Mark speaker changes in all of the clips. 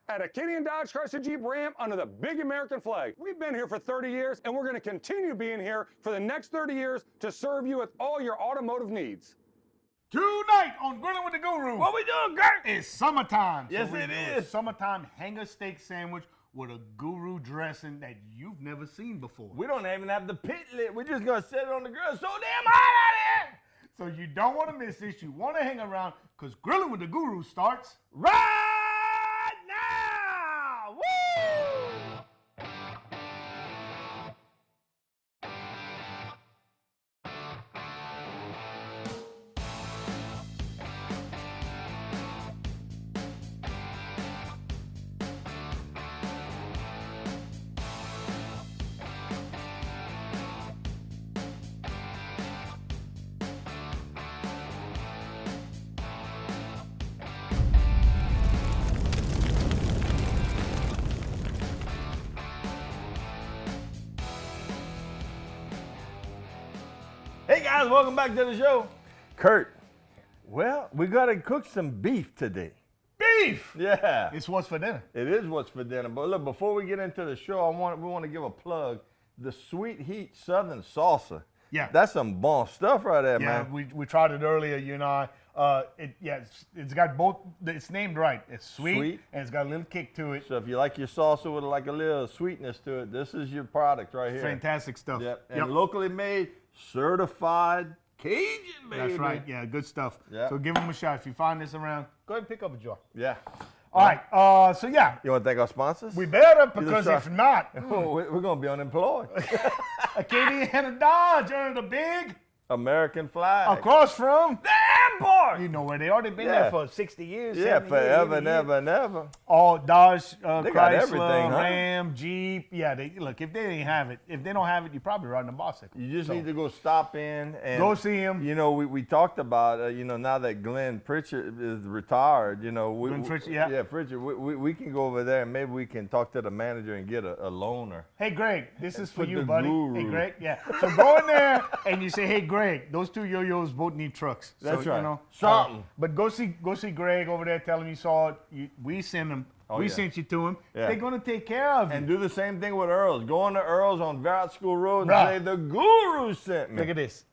Speaker 1: at a Kenny and Dodge Chrysler Jeep Ram under the big American flag. We've been here for 30 years, and we're going to continue being here for the next 30 years to serve you with all your automotive needs.
Speaker 2: Tonight on Grillin with the Guru.
Speaker 3: What we doing, Gert?
Speaker 2: It's summertime.
Speaker 3: Yes,
Speaker 2: so
Speaker 3: it
Speaker 2: do
Speaker 3: is.
Speaker 2: a summertime hanger steak sandwich with a Guru dressing that you've never seen before.
Speaker 3: We don't even have the pit lit. We're just going to set it on the grill. So damn hot out here.
Speaker 2: So you don't want to miss this. You want to hang around because Grillin with the Guru starts
Speaker 3: Right now. Woo! Hey guys, welcome back to the show. Kurt, well, we got to cook some beef today.
Speaker 2: beef.
Speaker 3: Yeah.
Speaker 2: It's what's for dinner.
Speaker 3: It is what's for dinner. But look, before we get into the show, we want to give a plug. The Sweet Heat Southern Salsa.
Speaker 2: Yeah.
Speaker 3: That's some bomb stuff right there,
Speaker 2: Yeah,
Speaker 3: man.
Speaker 2: we tried it earlier, you and I. It's got both. It's named right. It's sweet, and it's got a little kick to it.
Speaker 3: So if you like your salsa with like a little sweetness to it, this is your product right here.
Speaker 2: Fantastic stuff.
Speaker 3: Yep. And locally made, certified Cajun, baby.
Speaker 2: That's right. Yeah, good stuff.
Speaker 3: Yep.
Speaker 2: So give them a shot. If you find this around, go ahead and pick up a jar.
Speaker 3: Yeah.
Speaker 2: All right. So yeah,
Speaker 3: You want to thank our sponsors?
Speaker 2: we better because if not,
Speaker 3: We're going to be unemployed.
Speaker 2: Acadiana Dodge earned a big
Speaker 3: American flag.
Speaker 2: across from.
Speaker 3: The airport.
Speaker 2: You know where they are. They've been
Speaker 3: Yeah.
Speaker 2: there for 60 years.
Speaker 3: Yeah,
Speaker 2: 70 years,
Speaker 3: forever
Speaker 2: 80
Speaker 3: and
Speaker 2: years.
Speaker 3: ever and ever.
Speaker 2: All Dodge,
Speaker 3: They got
Speaker 2: Chrysler,
Speaker 3: everything, huh?
Speaker 2: Ram, Jeep. Yeah, look, if they didn't have it, if they don't have it, you're probably riding a bicycle.
Speaker 3: You just need to go stop in and
Speaker 2: Go see him.
Speaker 3: You know, we talked about now that Glenn Pritchard is retired.
Speaker 2: Glenn Pritchard, yeah.
Speaker 3: Pritchard. We can go over there and maybe we can talk to the manager and get a loaner.
Speaker 2: Hey, Greg, this is for
Speaker 3: Put
Speaker 2: you,
Speaker 3: the
Speaker 2: buddy.
Speaker 3: Guru.
Speaker 2: Hey, Greg, yeah. So go in there and you say, hey, Greg, those two yo-yos both need trucks.
Speaker 3: That's
Speaker 2: so,
Speaker 3: right.
Speaker 2: You know,
Speaker 3: Something.
Speaker 2: but go see Greg over there. Tell him you saw it. We sent him.
Speaker 3: Oh,
Speaker 2: we
Speaker 3: yeah.
Speaker 2: sent you to him.
Speaker 3: Yeah.
Speaker 2: They're gonna take care of you.
Speaker 3: And do the same thing with Earl's. Go on to Earl's on Barrett School Road and
Speaker 2: Right.
Speaker 3: say the Guru sent me.
Speaker 2: Look at this.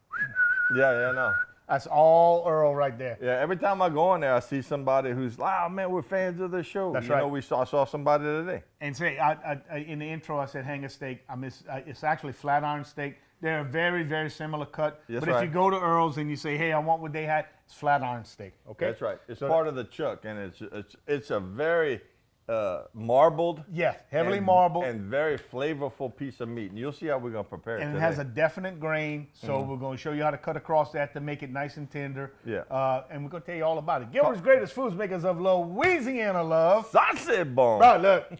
Speaker 3: Yeah, no.
Speaker 2: That's all Earl right there.
Speaker 3: Yeah, every time I go in there, I see somebody who's, oh man, we're fans of the show.
Speaker 2: That's
Speaker 3: You
Speaker 2: right.
Speaker 3: know, I saw somebody today.
Speaker 2: And say, I in the intro, I said hanger steak. It's actually flat iron steak. They're a very, very similar cut.
Speaker 3: That's
Speaker 2: but if
Speaker 3: right.
Speaker 2: you go to Earl's and you say, hey, I want what they had, it's flat iron steak. Okay.
Speaker 3: That's right. It's
Speaker 2: So
Speaker 3: part of the chuck, and it's a very marbled,
Speaker 2: Yeah, heavily
Speaker 3: and,
Speaker 2: marbled.
Speaker 3: and very flavorful piece of meat. And you'll see how we're gonna prepare it
Speaker 2: And it
Speaker 3: today.
Speaker 2: has a definite grain, so we're going to show you how to cut across that to make it nice and tender.
Speaker 3: Yeah.
Speaker 2: And we're going to tell you all about it. Gilbert's Greatest Foods Makers of Louisiana Love.
Speaker 3: sausage bone.
Speaker 2: Bro, look.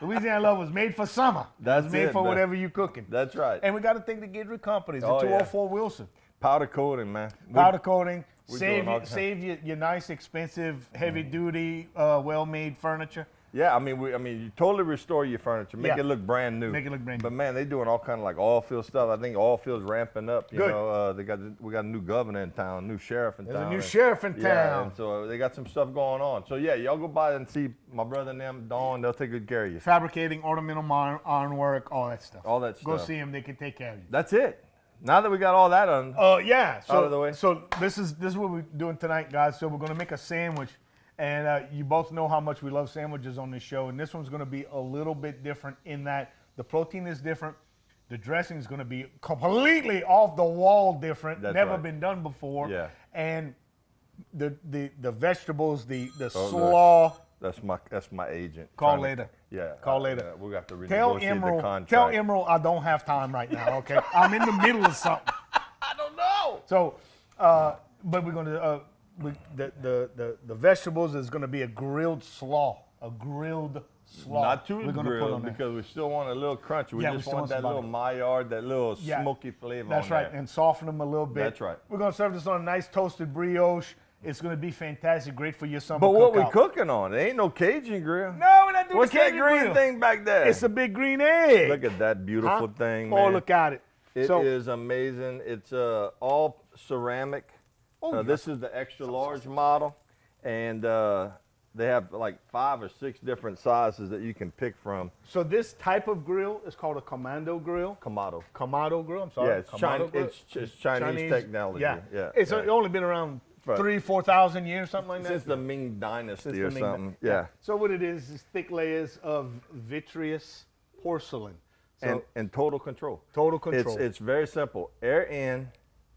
Speaker 2: Louisiana Love was made for summer.
Speaker 3: That's
Speaker 2: it was made
Speaker 3: it,
Speaker 2: for
Speaker 3: man.
Speaker 2: whatever you're cooking.
Speaker 3: That's right.
Speaker 2: And we got to thank the Gidry Companies, the
Speaker 3: Oh, yeah.
Speaker 2: 204 Wilson.
Speaker 3: Powder coating, man.
Speaker 2: Powder coating.
Speaker 3: we're
Speaker 2: Save,
Speaker 3: doing all
Speaker 2: you,
Speaker 3: kinds.
Speaker 2: save your nice, expensive, heavy-duty, well-made furniture.
Speaker 3: Yeah, I mean, you totally restore your furniture, make
Speaker 2: Yeah.
Speaker 3: it look brand new.
Speaker 2: Make it look brand new.
Speaker 3: But man, they doing all kind of like oil field stuff. I think oil field's ramping up. You
Speaker 2: Good.
Speaker 3: know, we got a new governor in town, new sheriff in
Speaker 2: There's
Speaker 3: town.
Speaker 2: a new
Speaker 3: and-
Speaker 2: sheriff in
Speaker 3: Yeah,
Speaker 2: town.
Speaker 3: and so they got some stuff going on. So yeah, y'all go by and see my brother and them, Dawn. They'll take good care of you.
Speaker 2: Fabricating, ornamental ironwork, all that stuff.
Speaker 3: All that
Speaker 2: Go
Speaker 3: stuff.
Speaker 2: see them. They can take care of you.
Speaker 3: That's it. Now that we got all that on,
Speaker 2: Yeah. So,
Speaker 3: Out of the way.
Speaker 2: So this is what we're doing tonight, guys. So we're gonna make a sandwich, and you both know how much we love sandwiches on this show. And this one's gonna be a little bit different in that the protein is different, the dressing is gonna be completely off the wall different,
Speaker 3: That's
Speaker 2: never
Speaker 3: right.
Speaker 2: been done before.
Speaker 3: Yeah.
Speaker 2: And the vegetables, the
Speaker 3: look.
Speaker 2: slaw.
Speaker 3: that's my agent.
Speaker 2: Call
Speaker 3: Trying to-
Speaker 2: later.
Speaker 3: Yeah.
Speaker 2: Call later.
Speaker 3: Yeah, we'll have to
Speaker 2: Tell
Speaker 3: renegotiate the
Speaker 2: Emerald.
Speaker 3: contract.
Speaker 2: Tell Emerald I don't have time right now. Okay, I'm in the middle of something.
Speaker 3: I don't know.
Speaker 2: So, but we're gonna the vegetables is gonna be a grilled slaw,
Speaker 3: Not too
Speaker 2: We're gonna put
Speaker 3: grilled
Speaker 2: on there.
Speaker 3: because we still want a little crunchy. We
Speaker 2: Yeah, we
Speaker 3: just
Speaker 2: still
Speaker 3: want
Speaker 2: want
Speaker 3: that
Speaker 2: some
Speaker 3: little
Speaker 2: body.
Speaker 3: Maillard, that little
Speaker 2: Yeah,
Speaker 3: smoky flavor.
Speaker 2: That's
Speaker 3: on
Speaker 2: right,
Speaker 3: there.
Speaker 2: and soften them a little bit.
Speaker 3: That's right.
Speaker 2: We're gonna serve this on a nice toasted brioche. It's gonna be fantastic, great for your summer.
Speaker 3: But what we
Speaker 2: cookout.
Speaker 3: cooking on? It ain't no Cajun grill.
Speaker 2: No, we're not doing
Speaker 3: What's
Speaker 2: the
Speaker 3: that
Speaker 2: Cajun
Speaker 3: green
Speaker 2: grill.
Speaker 3: thing back there?
Speaker 2: It's a big green egg.
Speaker 3: Look at that beautiful
Speaker 2: Huh?
Speaker 3: thing,
Speaker 2: Oh,
Speaker 3: man.
Speaker 2: look at it.
Speaker 3: It
Speaker 2: so,
Speaker 3: is amazing. It's all ceramic.
Speaker 2: Oh, yeah.
Speaker 3: This is the extra large model, and They have like 5 or 6 different sizes that you can pick from.
Speaker 2: So this type of grill is called a commando grill.
Speaker 3: Kamado.
Speaker 2: Kamado grill. I'm sorry.
Speaker 3: Yeah, it's,
Speaker 2: Kamado grill.
Speaker 3: it's Chinese technology.
Speaker 2: Yeah.
Speaker 3: Yeah.
Speaker 2: It's
Speaker 3: yeah.
Speaker 2: only been around 3,000-4,000 years, something like that.
Speaker 3: Since the Ming Dynasty
Speaker 2: Since
Speaker 3: or
Speaker 2: the Ming
Speaker 3: something.
Speaker 2: Dy-
Speaker 3: Yeah.
Speaker 2: So what it is thick layers of vitreous porcelain. So
Speaker 3: And total control.
Speaker 2: total control.
Speaker 3: It's very simple. Air in,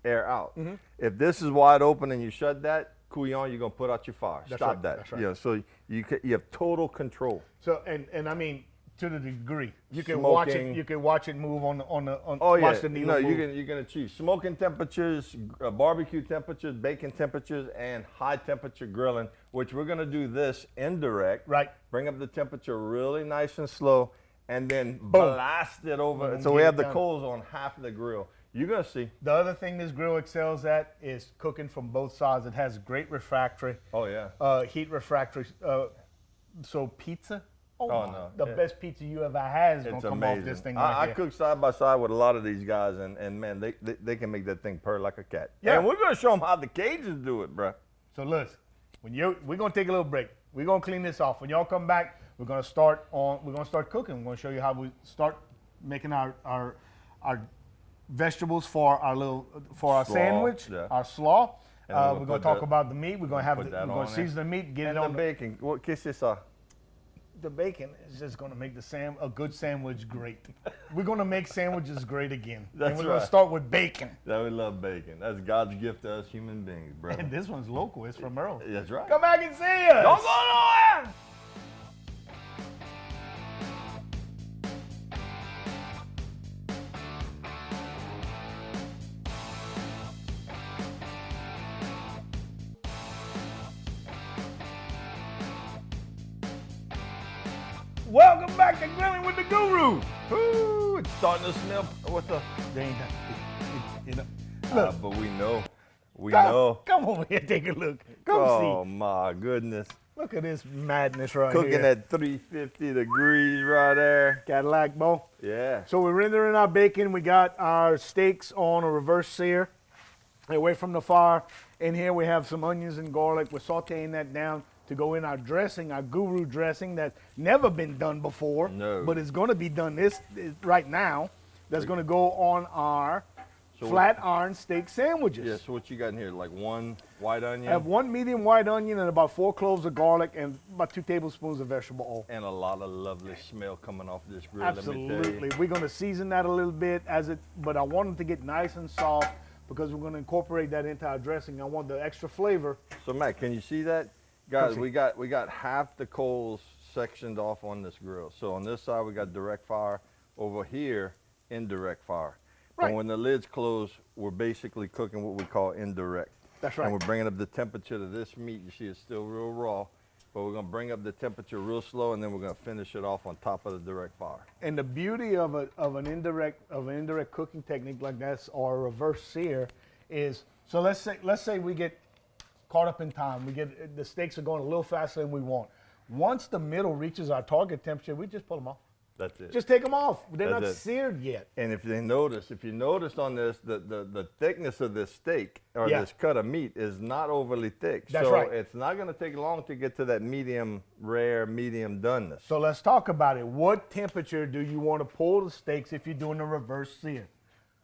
Speaker 3: air out. If this is wide open and you shut that, couillon, you're gonna put out your fire.
Speaker 2: That's
Speaker 3: Stop
Speaker 2: right,
Speaker 3: that.
Speaker 2: that's right.
Speaker 3: Yeah. So you have total control.
Speaker 2: So and I mean to the degree you can watch it.
Speaker 3: Smoking.
Speaker 2: You can watch it move on
Speaker 3: Oh yeah.
Speaker 2: watch the needle
Speaker 3: No,
Speaker 2: move.
Speaker 3: you can achieve smoking temperatures, barbecue temperatures, bacon temperatures, and high temperature grilling. Which we're gonna do this indirect.
Speaker 2: Right.
Speaker 3: Bring up the temperature really nice and slow, and then blast it over.
Speaker 2: Boom,
Speaker 3: So we
Speaker 2: get
Speaker 3: have
Speaker 2: it
Speaker 3: the
Speaker 2: done.
Speaker 3: coals on half of the grill. You're gonna see.
Speaker 2: The other thing this grill excels at is cooking from both sides. It has great refractory,
Speaker 3: Oh yeah.
Speaker 2: heat refractory. So pizza. Oh,
Speaker 3: Oh,
Speaker 2: my,
Speaker 3: no,
Speaker 2: the
Speaker 3: yeah.
Speaker 2: best pizza you ever had is gonna
Speaker 3: It's
Speaker 2: come
Speaker 3: amazing.
Speaker 2: off this thing
Speaker 3: I
Speaker 2: right here.
Speaker 3: cook side by side with a lot of these guys, and man, they can make that thing purr like a cat.
Speaker 2: Yeah.
Speaker 3: And we're gonna show them how the Cajuns do it, bruh.
Speaker 2: So listen, we're gonna take a little break. We're gonna clean this off. When y'all come back, we're gonna start cooking. We're gonna show you how we start making our vegetables for our
Speaker 3: Slaw,
Speaker 2: sandwich,
Speaker 3: yeah.
Speaker 2: our slaw.
Speaker 3: And then
Speaker 2: We're
Speaker 3: we'll
Speaker 2: gonna
Speaker 3: put
Speaker 2: talk
Speaker 3: the-
Speaker 2: about the meat. We're gonna have
Speaker 3: put that
Speaker 2: we're
Speaker 3: on
Speaker 2: gonna
Speaker 3: there.
Speaker 2: season the meat, get
Speaker 3: And
Speaker 2: it
Speaker 3: the
Speaker 2: on
Speaker 3: bacon. What kiss this off?
Speaker 2: the bacon is just gonna make a good sandwich great. We're gonna make sandwiches great again.
Speaker 3: That's
Speaker 2: and we're gonna
Speaker 3: right.
Speaker 2: start with bacon.
Speaker 3: That we love bacon. That's God's gift to us human beings, bro.
Speaker 2: And this one's local. It's from Earl.
Speaker 3: That's right.
Speaker 2: Come back and see us.
Speaker 3: Don't go nowhere.
Speaker 2: Welcome back to Grillin with the Guru.
Speaker 3: Ooh, it's starting to smell. What's the?
Speaker 2: They ain't got you know. Look,
Speaker 3: But we know. We know.
Speaker 2: come over here, take a look. Come
Speaker 3: Oh my goodness.
Speaker 2: see. Look at this madness right
Speaker 3: Cooking
Speaker 2: here.
Speaker 3: at 350 degrees right there.
Speaker 2: Cadillac bowl.
Speaker 3: Yeah.
Speaker 2: So we're rendering our bacon. We got our steaks on a reverse sear, away from the fire. In here we have some onions and garlic. We're sauteing that down to go in our dressing, our Guru dressing that's never been done before.
Speaker 3: No.
Speaker 2: But it's going to be done right now. That's going to go on our
Speaker 3: So
Speaker 2: flat iron steak sandwiches.
Speaker 3: Yeah, so what you got in here? Like one white onion
Speaker 2: I have 1 medium white onion and about 4 cloves of garlic and about 2 tablespoons of vegetable oil.
Speaker 3: and a lot of lovely smell coming off this grill. Let me tell you.
Speaker 2: Absolutely. We're going to season that a little bit but I want it to get nice and soft because we're going to incorporate that into our dressing. I want the extra flavor.
Speaker 3: So Matt, can you see that? Guys,
Speaker 2: see.
Speaker 3: we got half the coals sectioned off on this grill. So on this side we got direct fire. Over here, indirect fire.
Speaker 2: Right.
Speaker 3: And when the lid's closed, we're basically cooking what we call indirect.
Speaker 2: That's right.
Speaker 3: And we're bringing up the temperature to this meat. You see it's still real raw, but we're gonna bring up the temperature real slow, and then we're gonna finish it off on top of the direct fire.
Speaker 2: And the beauty of an indirect cooking technique like this or a reverse sear is, so let's say we get caught up in time. The steaks are going a little faster than we want. Once the middle reaches our target temperature, we just pull them off.
Speaker 3: That's it.
Speaker 2: Just take them off. They're
Speaker 3: That's
Speaker 2: not
Speaker 3: it.
Speaker 2: seared yet.
Speaker 3: And if you notice on this, the thickness of this steak or
Speaker 2: Yeah.
Speaker 3: this cut of meat is not overly thick.
Speaker 2: That's
Speaker 3: so
Speaker 2: right.
Speaker 3: it's not gonna take long to get to that medium rare, medium doneness.
Speaker 2: So let's talk about it. What temperature do you want to pull the steaks if you're doing a reverse sear?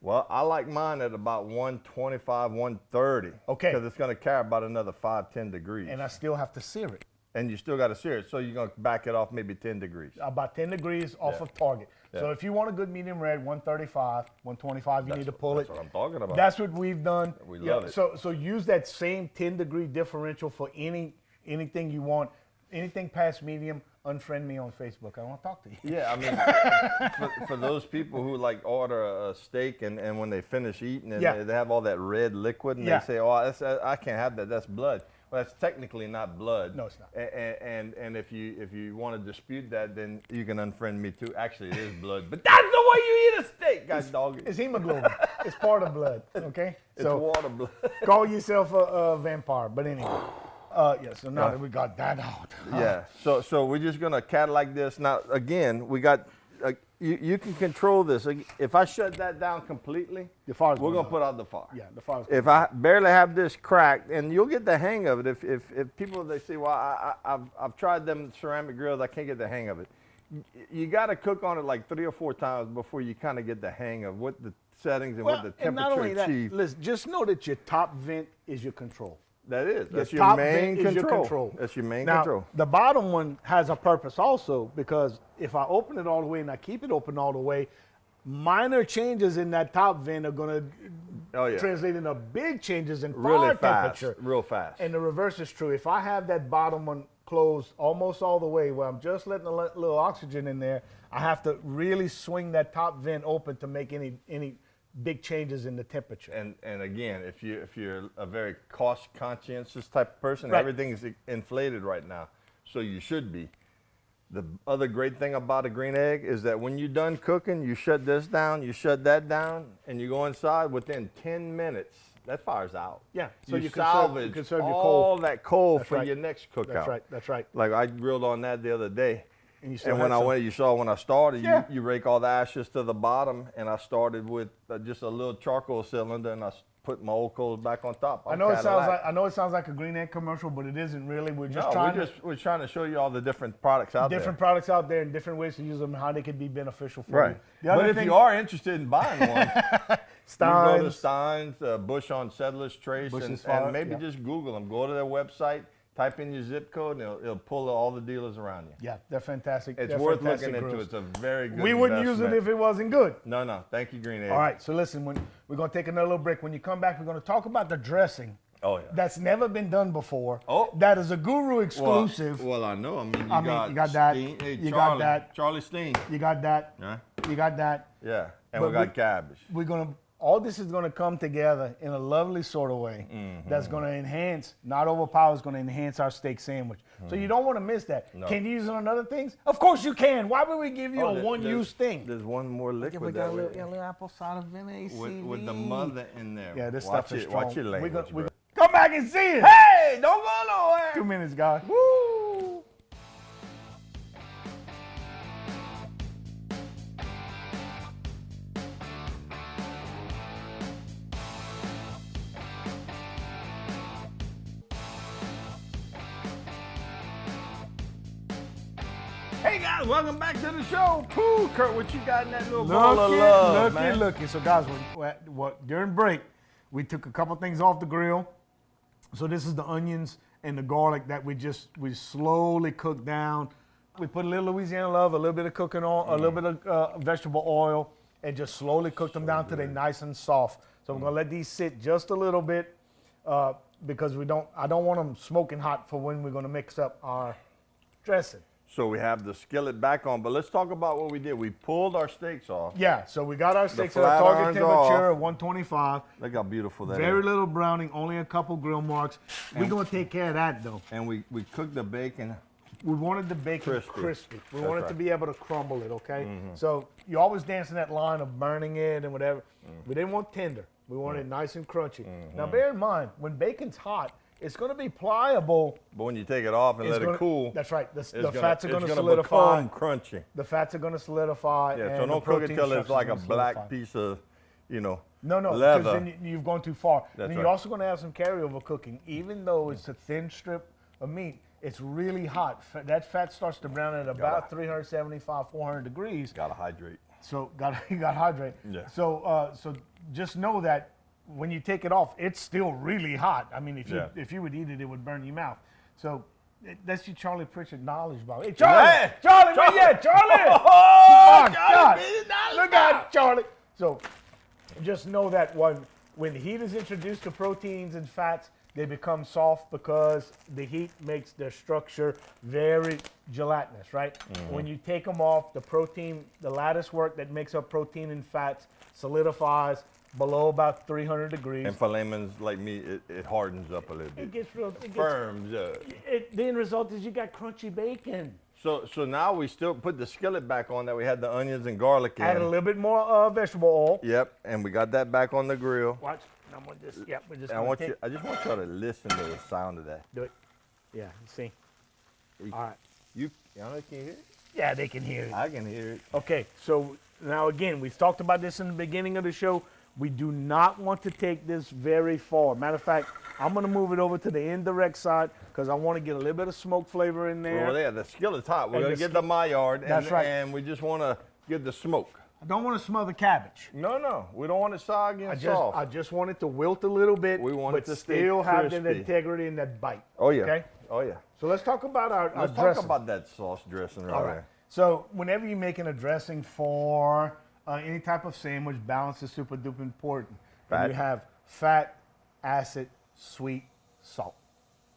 Speaker 3: Well, I like mine at about 125, 130.
Speaker 2: Okay.
Speaker 3: Because it's gonna carry about another 5-10 degrees.
Speaker 2: And I still have to sear it.
Speaker 3: And you still gotta sear it, so you're gonna back it off maybe 10 degrees.
Speaker 2: About 10 degrees off
Speaker 3: Yeah.
Speaker 2: of target. So
Speaker 3: Yeah.
Speaker 2: if you want a good medium red, 135, 125, you need to pull
Speaker 3: That's
Speaker 2: it.
Speaker 3: what I'm talking about.
Speaker 2: That's what we've done.
Speaker 3: We love it.
Speaker 2: So use that same 10-degree differential for anything you want. Anything past medium, unfriend me on Facebook. I don't want to talk to you.
Speaker 3: Yeah, I mean, for those people who like order a steak and when they finish eating and
Speaker 2: Yeah.
Speaker 3: they have all that red liquid and
Speaker 2: Yeah.
Speaker 3: they say, oh, I can't have that, that's blood. Well, that's technically not blood.
Speaker 2: No, it's not.
Speaker 3: And if you want to dispute that, then you can unfriend me too. Actually, it is blood, but that's the way you eat a steak, guys, dog.
Speaker 2: It's hemoglobin. It's part of blood, okay?
Speaker 3: It's
Speaker 2: So
Speaker 3: water blood.
Speaker 2: call yourself a vampire. But anyway, so now that we got that out.
Speaker 3: Yeah. So we're just gonna Cadillac this. Now again, we got you can control this. Like, if I shut that down completely,
Speaker 2: The fire's
Speaker 3: we're
Speaker 2: going
Speaker 3: gonna
Speaker 2: out.
Speaker 3: put out the fire.
Speaker 2: Yeah, the fire's
Speaker 3: If I barely have this cracked, and you'll get the hang of it. If people they say, well, I've tried them ceramic grills, I can't get the hang of it. You got to cook on it like 3 or 4 times before you kind of get the hang of what the settings and what the
Speaker 2: and not only
Speaker 3: temperature achieves.
Speaker 2: that, listen, just know that your top vent is your control.
Speaker 3: That is. That's your
Speaker 2: top
Speaker 3: main
Speaker 2: vent is your
Speaker 3: control.
Speaker 2: control.
Speaker 3: That's your main
Speaker 2: Now,
Speaker 3: control.
Speaker 2: the bottom one has a purpose also, because if I open it all the way and I keep it open all the way, minor changes in that top vent are going to translate into big changes in
Speaker 3: Really
Speaker 2: fire
Speaker 3: fast.
Speaker 2: temperature.
Speaker 3: Real fast.
Speaker 2: And the reverse is true. If I have that bottom one closed almost all the way, where I'm just letting a little oxygen in there, I have to really swing that top vent open to make any big changes in the temperature.
Speaker 3: And again, if you're a very cost conscientious type of person,
Speaker 2: Right.
Speaker 3: everything's inflated right now, so you should be. The other great thing about a green egg is that when you're done cooking, you shut this down, you shut that down, and you go inside. Within 10 minutes, that fire's out.
Speaker 2: Yeah, so you can
Speaker 3: salvage
Speaker 2: conserve your
Speaker 3: all
Speaker 2: coal.
Speaker 3: that coal
Speaker 2: That's
Speaker 3: for
Speaker 2: right.
Speaker 3: your next cookout.
Speaker 2: That's right. That's right.
Speaker 3: Like I grilled on that the other day.
Speaker 2: And you still
Speaker 3: And when
Speaker 2: had some.
Speaker 3: you saw when I started,
Speaker 2: Yeah.
Speaker 3: you rake all the ashes to the bottom, and I started with just a little charcoal cylinder, and I put my old coals back on top.
Speaker 2: I know it sounds like a green egg commercial, but it isn't really. We're just
Speaker 3: we're trying to show you all the different products out
Speaker 2: different products out there and different ways to use them, and how they can be beneficial for
Speaker 3: there.
Speaker 2: you.
Speaker 3: Right. But if you are interested in buying one, you can go to
Speaker 2: Steins,
Speaker 3: Stein's, Bush on Settlers Trace,
Speaker 2: Bush's
Speaker 3: and
Speaker 2: Fire,
Speaker 3: maybe
Speaker 2: yeah.
Speaker 3: just Google them. Go to their website, type in your zip code, and it'll pull all the dealers around you.
Speaker 2: yeah, they're fantastic.
Speaker 3: It's
Speaker 2: They're
Speaker 3: worth
Speaker 2: fantastic
Speaker 3: looking into.
Speaker 2: grills.
Speaker 3: It's a very good
Speaker 2: We wouldn't use it
Speaker 3: investment.
Speaker 2: if it wasn't good.
Speaker 3: No. Thank you, Green Egg.
Speaker 2: All right, so listen, we're going to take another little break. When you come back, we're going to talk about the dressing.
Speaker 3: Oh, yeah.
Speaker 2: That's never been done before.
Speaker 3: Oh.
Speaker 2: That is a Guru exclusive.
Speaker 3: Well, I know. You
Speaker 2: got that.
Speaker 3: Steen. Hey,
Speaker 2: You got
Speaker 3: Charlie,
Speaker 2: that.
Speaker 3: Charlie Steen.
Speaker 2: You got that.
Speaker 3: Yeah.
Speaker 2: You got that.
Speaker 3: Yeah. And
Speaker 2: But
Speaker 3: we got cabbage.
Speaker 2: We're going to, all this is going to come together in a lovely sort of way that's going to enhance, not overpower, it's going to enhance our steak sandwich. So you don't want to miss that.
Speaker 3: No.
Speaker 2: Can you use it on other things? Of course you can. Why would we give you a one-use thing?
Speaker 3: There's one more liquid
Speaker 2: we got a
Speaker 3: that
Speaker 2: little apple cider vinegar,
Speaker 3: with the mother in there.
Speaker 2: Yeah, this
Speaker 3: watch
Speaker 2: stuff is
Speaker 3: it,
Speaker 2: strong.
Speaker 3: Watch your language, bro.
Speaker 2: Come back and see it.
Speaker 3: Hey, don't go nowhere.
Speaker 2: 2 minutes, guys.
Speaker 3: Woo! Hey guys, welcome back to the show. Cool, Kurt, what you got in that little ball of love, man?
Speaker 2: Looky. So, guys, during break, we took a couple things off the grill. So this is the onions and the garlic that we slowly cook down. We put a little Louisiana love, a little bit of cooking oil, a little bit of vegetable oil, and just slowly cook them down till they're nice and soft. So we're gonna let these sit just a little bit because I don't want them smoking hot for when we're gonna mix up our dressing.
Speaker 3: So we have the skillet back on, but let's talk about what we did. We pulled our steaks off.
Speaker 2: Yeah, so we got our steaks at a
Speaker 3: flat
Speaker 2: target
Speaker 3: irons
Speaker 2: temperature
Speaker 3: off.
Speaker 2: of 125.
Speaker 3: Look how beautiful that is.
Speaker 2: Very little browning, only a couple grill marks. We're gonna take care of that though.
Speaker 3: And we cooked the bacon.
Speaker 2: We wanted the bacon crispy. We
Speaker 3: That's
Speaker 2: wanted to
Speaker 3: right.
Speaker 2: be able to crumble it, okay? So you always dancing that line of burning it and whatever. We didn't want tender. We wanted it nice and crunchy. Now bear in mind, when bacon's hot, it's going to be pliable.
Speaker 3: But when you take it off and let it cool,
Speaker 2: that's right. The
Speaker 3: it's
Speaker 2: fats are going to
Speaker 3: it's
Speaker 2: solidify.
Speaker 3: become crunchy.
Speaker 2: The fats are going to solidify.
Speaker 3: Yeah,
Speaker 2: and
Speaker 3: so
Speaker 2: the
Speaker 3: don't cook it
Speaker 2: protein
Speaker 3: till it's
Speaker 2: structure's
Speaker 3: like a
Speaker 2: gonna
Speaker 3: black
Speaker 2: solidify.
Speaker 3: piece of,
Speaker 2: No, because
Speaker 3: leather.
Speaker 2: then you've gone too far.
Speaker 3: That's
Speaker 2: Then
Speaker 3: right.
Speaker 2: you're also going to have some carryover cooking. Even though it's a thin strip of meat, it's really hot. That fat starts to brown at about 375, 400 degrees.
Speaker 3: Gotta hydrate.
Speaker 2: So you got to hydrate.
Speaker 3: Yeah.
Speaker 2: So just know that when you take it off, it's still really hot. I mean, if you would eat it, it would burn your mouth. So that's your Charlie Pritchard knowledge, Bob. Hey, Charlie!
Speaker 3: Hey!
Speaker 2: Charlie, where you at, Charlie?
Speaker 3: Oh,
Speaker 2: My God.
Speaker 3: Charlie,
Speaker 2: Look at Charlie. So just know that when heat is introduced to proteins and fats, they become soft because the heat makes their structure very gelatinous, right? When you take them off, the protein, the lattice work that makes up protein and fats solidifies below about 300 degrees.
Speaker 3: And for layman's like me, it hardens up a little
Speaker 2: It
Speaker 3: bit.
Speaker 2: gets real.
Speaker 3: Firms up.
Speaker 2: The end result is you got crunchy bacon.
Speaker 3: So now we still put the skillet back on that we had the onions and garlic in.
Speaker 2: Add a little bit more vegetable oil.
Speaker 3: Yep, and we got that back on the grill.
Speaker 2: Watch. I'm gonna just. Yeah, we're just.
Speaker 3: And I just want y'all to listen to the sound of that.
Speaker 2: Do it. Yeah. You see. All right.
Speaker 3: Y'all can you hear it?
Speaker 2: Yeah, they can hear it.
Speaker 3: I can hear it.
Speaker 2: Okay, so now again, we've talked about this in the beginning of the show. We do not want to take this very far. Matter of fact, I'm going to move it over to the indirect side because I want to get a little bit of smoke flavor in there.
Speaker 3: Well, yeah, the skillet's hot. We're
Speaker 2: And
Speaker 3: going
Speaker 2: the
Speaker 3: to get the Maillard,
Speaker 2: That's right.
Speaker 3: and we just want to get the smoke.
Speaker 2: I don't want to smell the cabbage.
Speaker 3: No, we don't want it soggy and soft.
Speaker 2: I just want it to wilt a little bit,
Speaker 3: We want it
Speaker 2: but
Speaker 3: to stay
Speaker 2: still have that
Speaker 3: crispy.
Speaker 2: integrity and that bite.
Speaker 3: Oh, yeah.
Speaker 2: Okay?
Speaker 3: Oh, yeah.
Speaker 2: So let's talk about our
Speaker 3: Let's
Speaker 2: dressing.
Speaker 3: talk about that sauce dressing right
Speaker 2: All right.
Speaker 3: there.
Speaker 2: So whenever you're making a dressing for any type of sandwich, balance is super duper important.
Speaker 3: Fat.
Speaker 2: And you have fat, acid, sweet, salt.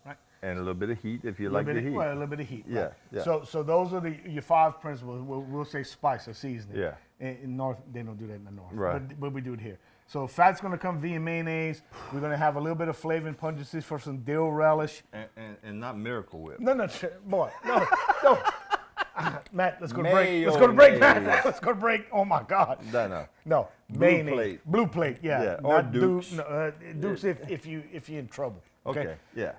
Speaker 2: Right?
Speaker 3: And a little bit of heat if you
Speaker 2: A
Speaker 3: like
Speaker 2: little
Speaker 3: the
Speaker 2: bit
Speaker 3: heat.
Speaker 2: Well, a little bit of heat.
Speaker 3: Yeah,
Speaker 2: right?
Speaker 3: yeah.
Speaker 2: So those are your 5 principles. We'll say spice or seasoning.
Speaker 3: Yeah.
Speaker 2: In North, they don't do that in the North.
Speaker 3: Right.
Speaker 2: But we do it here. So fat's going to come via mayonnaise. We're going to have a little bit of flavor and pungency for some dill relish.
Speaker 3: And not Miracle Whip.
Speaker 2: No, boy, no. Matt, let's go to break.
Speaker 3: Mayonnaise.
Speaker 2: Let's go to break, Matt. Let's go to break. Oh my God. No,
Speaker 3: Blue
Speaker 2: mayonnaise.
Speaker 3: plate.
Speaker 2: Blue plate, yeah.
Speaker 3: Yeah, or
Speaker 2: Not
Speaker 3: Duke's.
Speaker 2: Dukes if you're in trouble.
Speaker 3: Okay, yeah.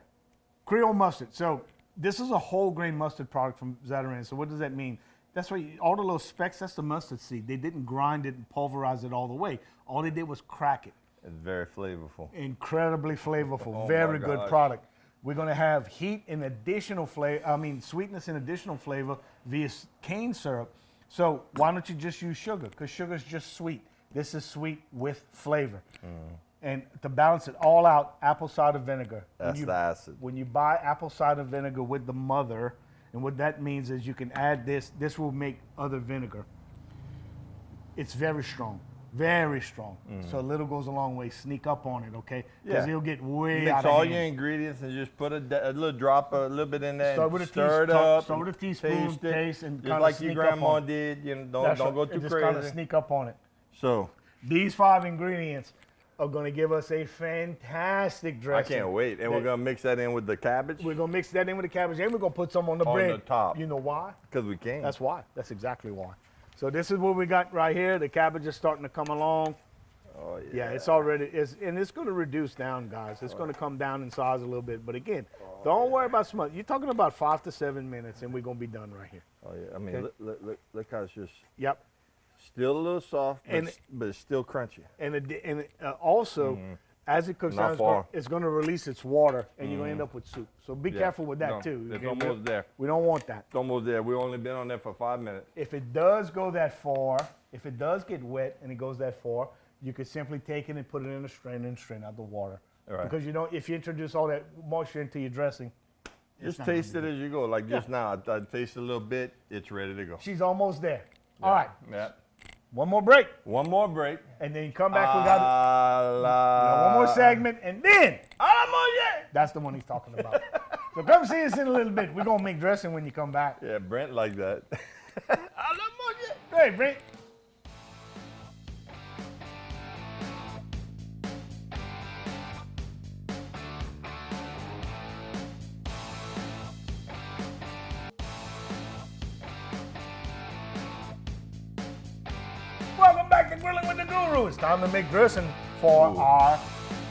Speaker 2: Creole mustard. So this is a whole grain mustard product from Zatarain. So what does that mean? That's why all the little specks, that's the mustard seed. They didn't grind it and pulverize it all the way. All they did was crack it.
Speaker 3: It's very flavorful.
Speaker 2: Incredibly flavorful.
Speaker 3: Oh
Speaker 2: Very
Speaker 3: my
Speaker 2: good
Speaker 3: gosh.
Speaker 2: product. We're going to have heat and additional flavor, sweetness and additional flavor via cane syrup. So why don't you just use sugar? Because sugar is just sweet. This is sweet with flavor. And to balance it all out, apple cider vinegar.
Speaker 3: That's the acid.
Speaker 2: When you buy apple cider vinegar with the mother, and what that means is you can add this. This will make other vinegar. It's very strong. Very strong. So a little goes a long way. Sneak up on it, okay? Because
Speaker 3: Yeah.
Speaker 2: it'll get way
Speaker 3: Mix
Speaker 2: out of
Speaker 3: all
Speaker 2: hand.
Speaker 3: your ingredients and just put a little drop, a little bit in there,
Speaker 2: Start
Speaker 3: and
Speaker 2: with a
Speaker 3: stir it
Speaker 2: teaspoon-
Speaker 3: up.
Speaker 2: start with a
Speaker 3: and
Speaker 2: teaspoon,
Speaker 3: taste it,
Speaker 2: taste, and
Speaker 3: just
Speaker 2: kinda
Speaker 3: like your
Speaker 2: sneak up
Speaker 3: grandma
Speaker 2: on it.
Speaker 3: did. You know,
Speaker 2: That's
Speaker 3: don't
Speaker 2: right.
Speaker 3: go
Speaker 2: And
Speaker 3: too
Speaker 2: just kind of
Speaker 3: crazy.
Speaker 2: sneak up on it.
Speaker 3: So
Speaker 2: These 5 ingredients are going to give us a fantastic
Speaker 3: I
Speaker 2: dressing.
Speaker 3: can't wait, and we're gonna mix that in with the cabbage
Speaker 2: We're going to mix that in with the cabbage, and we're going to put some on the
Speaker 3: On
Speaker 2: bread.
Speaker 3: the top.
Speaker 2: You know why?
Speaker 3: because we can.
Speaker 2: That's why. That's exactly why. So this is what we got right here. The cabbage is starting to come along.
Speaker 3: Oh
Speaker 2: Yeah, it's already, and it's going to reduce down, guys. It's going to come down in size a little bit. But again, don't worry about smut. You're talking about 5 to 7 minutes, and we're going to be done right here.
Speaker 3: Oh yeah. I mean,
Speaker 2: Okay.
Speaker 3: look how it's just
Speaker 2: Yep.
Speaker 3: still a little soft, but,
Speaker 2: And-
Speaker 3: but it's still crunchy.
Speaker 2: And also, as it cooks
Speaker 3: Not
Speaker 2: down,
Speaker 3: far.
Speaker 2: it's going to release its water, and you're going to end up with soup. So be
Speaker 3: Yeah.
Speaker 2: careful with that
Speaker 3: No,
Speaker 2: too.
Speaker 3: it's
Speaker 2: okay?
Speaker 3: almost there.
Speaker 2: We don't want that.
Speaker 3: It's almost there. We've only been on there for 5 minutes.
Speaker 2: If it does go that far, if it does get wet and it goes that far, you could simply take it and put it in a strainer and strain out the water.
Speaker 3: All right.
Speaker 2: Because you know, if you introduce all that moisture into your dressing,
Speaker 3: Just
Speaker 2: not gonna
Speaker 3: taste it as you go. Like just now, I tasted a little bit. It's ready to go.
Speaker 2: she's almost there. All right,
Speaker 3: Yeah.
Speaker 2: one more break,
Speaker 3: One more break.
Speaker 2: and then you come back. We got one more segment, and then that's the one he's talking about. So come see us in a little bit. We're gonna make dressing when you come back.
Speaker 3: Yeah, Brent like that.
Speaker 2: Hey, Brent. Welcome back to Grilling with the Guru. It's time to make dressing for our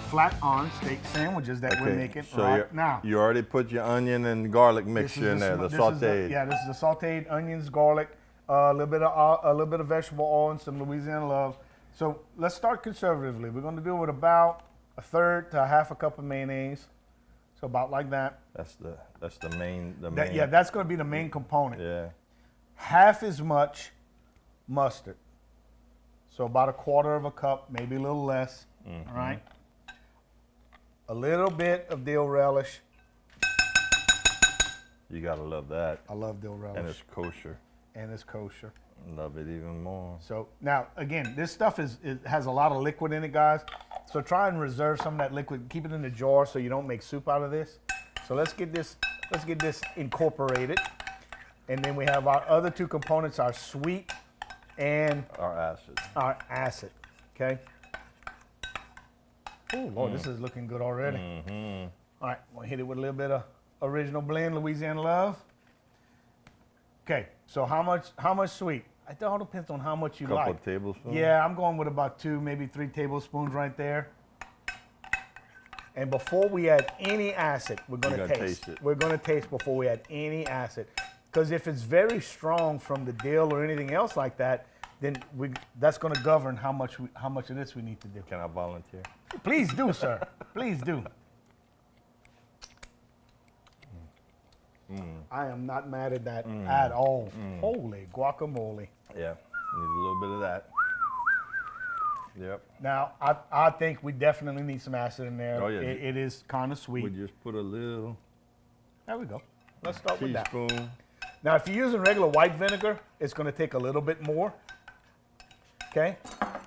Speaker 2: flat iron steak sandwiches that we're making
Speaker 3: so
Speaker 2: right now.
Speaker 3: you already put your onion and garlic
Speaker 2: This
Speaker 3: mixture in
Speaker 2: is
Speaker 3: there, the
Speaker 2: this is
Speaker 3: sauteed.
Speaker 2: yeah, this is the sauteed onions, garlic, a little bit of vegetable oil, and some Louisiana love. So let's start conservatively. We're going to do it with about a third to a half a cup of mayonnaise. So about like that.
Speaker 3: That's the main.
Speaker 2: Yeah, that's going to be the main component.
Speaker 3: Yeah.
Speaker 2: Half as much mustard. So about a quarter of a cup, maybe a little less. All right. A little bit of dill relish.
Speaker 3: You gotta love that,
Speaker 2: I love dill relish.
Speaker 3: and it's kosher.
Speaker 2: And it's kosher.
Speaker 3: Love it even more.
Speaker 2: So now, again, this stuff has a lot of liquid in it, guys. So try and reserve some of that liquid. Keep it in the jar so you don't make soup out of this. So let's get this incorporated. And then we have our other 2 components, our sweet and
Speaker 3: Our acid.
Speaker 2: our acid. Okay. Oh Lord, this is looking good already. All right, we'll hit it with a little bit of original blend, Louisiana love. Okay, so how much sweet? It all depends on how much you
Speaker 3: Couple
Speaker 2: like.
Speaker 3: of tablespoons.
Speaker 2: Yeah, I'm going with about 2, maybe 3 tablespoons right there. And before we add any acid, we're gonna
Speaker 3: You're gonna
Speaker 2: taste.
Speaker 3: taste it.
Speaker 2: We're gonna taste before we add any acid. Because if it's very strong from the dill or anything else like that, then that's going to govern how much of this we need to do.
Speaker 3: Can I volunteer?
Speaker 2: Please do, sir. Please do. I am not mad at that at all. Holy guacamole.
Speaker 3: Yeah, need a little bit of that. Yep.
Speaker 2: Now, I think we definitely need some acid in there.
Speaker 3: Oh, yeah.
Speaker 2: It is kind of sweet.
Speaker 3: We just put a little
Speaker 2: There we go. Let's start with that.
Speaker 3: teaspoon.
Speaker 2: Now, if you're using regular white vinegar, it's going to take a little bit more. Okay?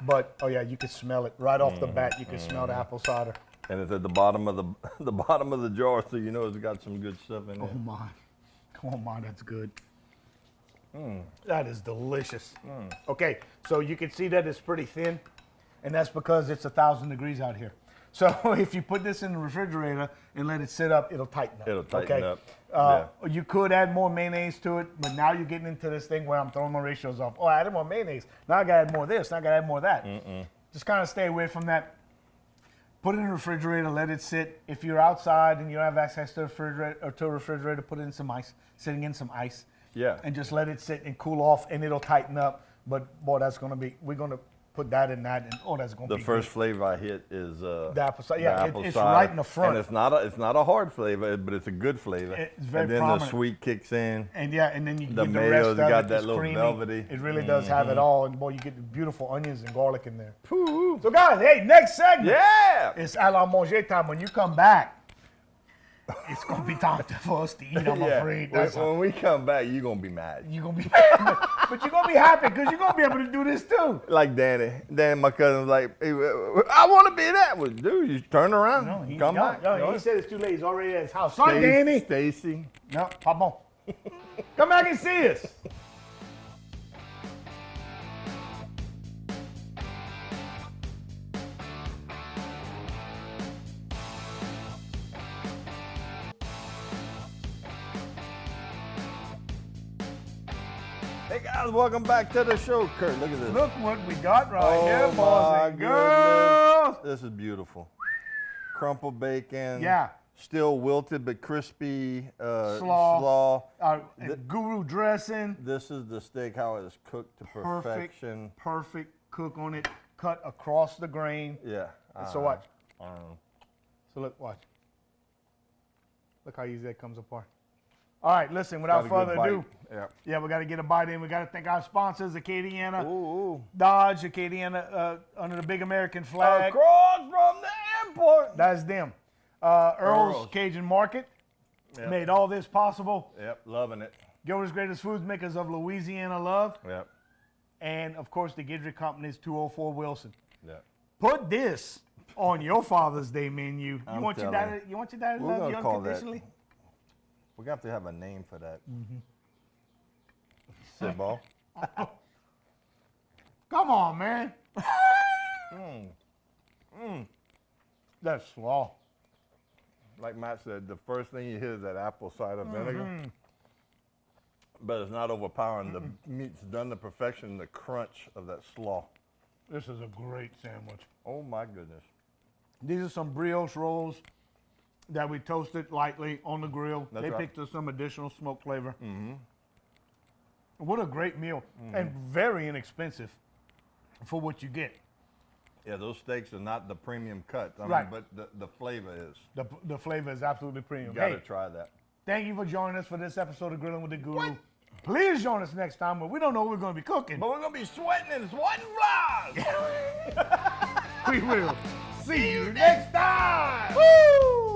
Speaker 2: But, oh yeah, you can smell it right off the bat. You can smell the apple cider.
Speaker 3: And it's at the bottom of the bottom of the jar, so you know it's got some good stuff in there.
Speaker 2: Oh my. Oh my, that's good. That is delicious. Okay, so you can see that it's pretty thin, and that's because it's 1,000 degrees out here. So if you put this in the refrigerator and let it sit up, it'll tighten up.
Speaker 3: It'll tighten up.
Speaker 2: You could add more mayonnaise to it, but now you're getting into this thing where I'm throwing my ratios off. Oh, I added more mayonnaise. Now I gotta add more of this. Now I gotta add more of that. Just kind of stay away from that. Put it in the refrigerator, let it sit. If you're outside and you don't have access to a refrigerator, put it in some ice, sitting in some ice.
Speaker 3: Yeah.
Speaker 2: And just let it sit and cool off, and it'll tighten up. But boy, that's gonna be. We're gonna put that in that, and oh, that's gonna be.
Speaker 3: The first flavor I hit is
Speaker 2: the apple cider. Yeah,
Speaker 3: the apple
Speaker 2: it's
Speaker 3: cider.
Speaker 2: right in the front.
Speaker 3: And it's not a hard flavor, but it's a good flavor.
Speaker 2: It's very
Speaker 3: and then
Speaker 2: prominent.
Speaker 3: the sweet kicks in.
Speaker 2: And yeah, and then you
Speaker 3: The
Speaker 2: get the rest of
Speaker 3: mayo's got
Speaker 2: it.
Speaker 3: that
Speaker 2: It's
Speaker 3: little
Speaker 2: creamy.
Speaker 3: velvety.
Speaker 2: It really does have it all, and boy, you get the beautiful onions and garlic in there.
Speaker 3: Woo.
Speaker 2: So guys, hey, next segment.
Speaker 3: Yeah.
Speaker 2: It's à la manger time. When you come back, it's gonna be time for us to eat. I'm afraid. That's
Speaker 3: When we come back, you're gonna be mad.
Speaker 2: you're gonna be, but you're gonna be happy because you're gonna be able to do this too.
Speaker 3: Like Danny, my cousin was like, hey, I want to be that. Well, dude, you turn around, come back.
Speaker 2: No, he said it's too late. He's already at his house. Sorry, Danny.
Speaker 3: Stacy.
Speaker 2: No, pardon. Come back and see us.
Speaker 3: Hey guys, welcome back to the show. Kurt, look at this.
Speaker 2: Look what we got right here,
Speaker 3: Oh
Speaker 2: boys
Speaker 3: my
Speaker 2: and girls.
Speaker 3: goodness. This is beautiful. Crumpled bacon.
Speaker 2: Yeah.
Speaker 3: Still wilted but crispy.
Speaker 2: Slaw.
Speaker 3: slaw.
Speaker 2: Guru dressing.
Speaker 3: This is the steak, how it is cooked to perfection.
Speaker 2: Perfect cook on it. Cut across the grain.
Speaker 3: Yeah.
Speaker 2: So watch.
Speaker 3: I don't know.
Speaker 2: So look, watch. Look how easy that comes apart. All right, listen, without further ado,
Speaker 3: Yeah.
Speaker 2: we got to get a bite in. We got to thank our sponsors, Acadiana
Speaker 3: Ooh.
Speaker 2: Dodge, Acadiana under the big American flag.
Speaker 3: Across from the airport.
Speaker 2: That's them. Earl's
Speaker 3: Earl's.
Speaker 2: Cajun Market
Speaker 3: Yep.
Speaker 2: made all this possible.
Speaker 3: Yep, loving it.
Speaker 2: Gilbert's Greatest Foods Makers of Louisiana Love.
Speaker 3: Yep.
Speaker 2: And, of course, the Guidry Company's 204 Wilson.
Speaker 3: Yep.
Speaker 2: Put this on your Father's Day menu. You
Speaker 3: I'm
Speaker 2: want your
Speaker 3: telling
Speaker 2: daddy to
Speaker 3: We're
Speaker 2: love
Speaker 3: gonna
Speaker 2: you
Speaker 3: call that-
Speaker 2: unconditionally?
Speaker 3: We're going to have to have a name for that. Siball.
Speaker 2: Come on, man. That's slaw.
Speaker 3: Like Matt said, the first thing you hit is that apple cider vinegar. But it's not overpowering. The meat's done to perfection, the crunch of that slaw.
Speaker 2: This is a great sandwich.
Speaker 3: Oh my goodness.
Speaker 2: These are some brioche rolls that we toasted lightly on the grill.
Speaker 3: That's
Speaker 2: They
Speaker 3: right.
Speaker 2: picked up some additional smoke flavor. What a great meal. And very inexpensive for what you get.
Speaker 3: Yeah, those steaks are not the premium cuts. I mean,
Speaker 2: Right.
Speaker 3: but the flavor is.
Speaker 2: The flavor is absolutely premium.
Speaker 3: You got to
Speaker 2: Hey,
Speaker 3: try that.
Speaker 2: thank you for joining us for this episode of Grilling with the Guru. Please join us next time where we don't know what we're going to be cooking.
Speaker 3: But we're going to be sweating and swatting flies.
Speaker 2: We will. See you next time.
Speaker 3: Woo!